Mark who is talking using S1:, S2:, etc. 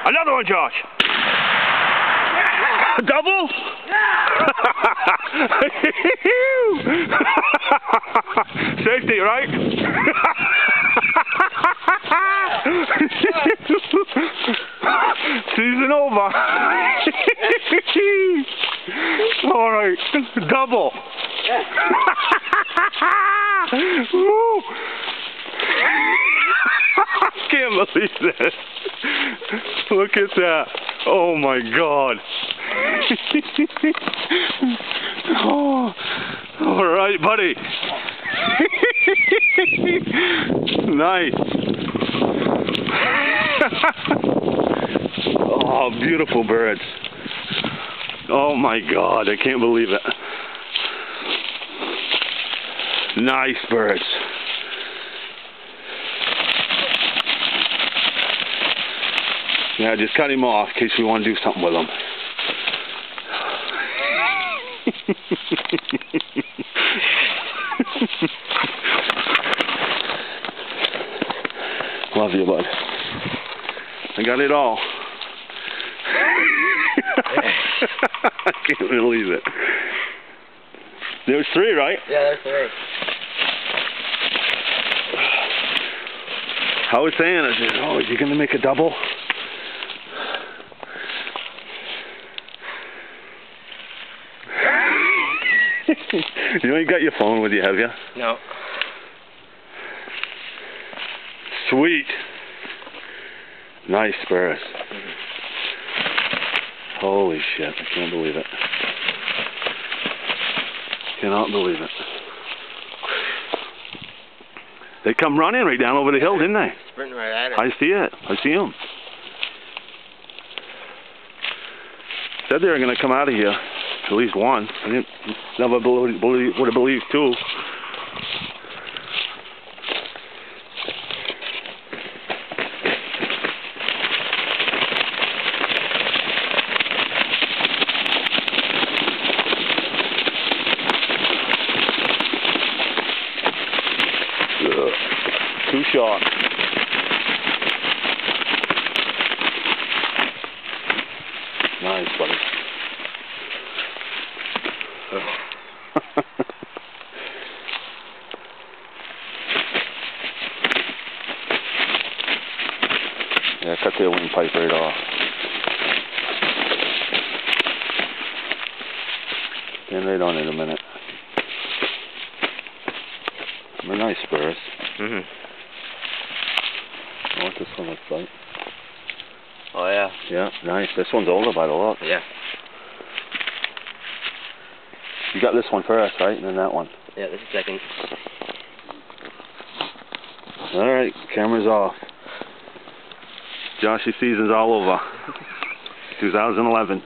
S1: Another one, Josh. Double? Safety, right? Season over. All right, double. Woo. Can't believe this. Look at that. Oh my God. Oh, all right, buddy. Nice. Oh, beautiful birds. Oh my God, I can't believe it. Nice birds. Yeah, just cut him off in case we want to do something with him. Love you, bud. I got it all. I can't believe it. There's 3, right?
S2: Yeah, there's 3.
S1: I was saying, I said, oh, is he going to make a double? You know you got your phone with you, have you?
S2: No.
S1: Sweet. Nice spurs. Holy shit, I can't believe it. Cannot believe it. They come running right down over the hill, didn't they?
S2: Sprinting right at it.
S1: I see it. I see them. Said they were going to come out of here. At least one. I didn't never would have believed 2. Too short. Nice, buddy. Yeah, cut their windpipe right off. Stand right on it a minute. They're nice spurs.
S2: Mhm.
S1: I want this one looks like.
S2: Oh yeah.
S1: Yeah, nice. This one's older by the look.
S2: Yeah.
S1: You got this one first, right? And then that one.
S2: Yeah, this is second.
S1: Alright, camera's off. Josh's season's all over. 2011.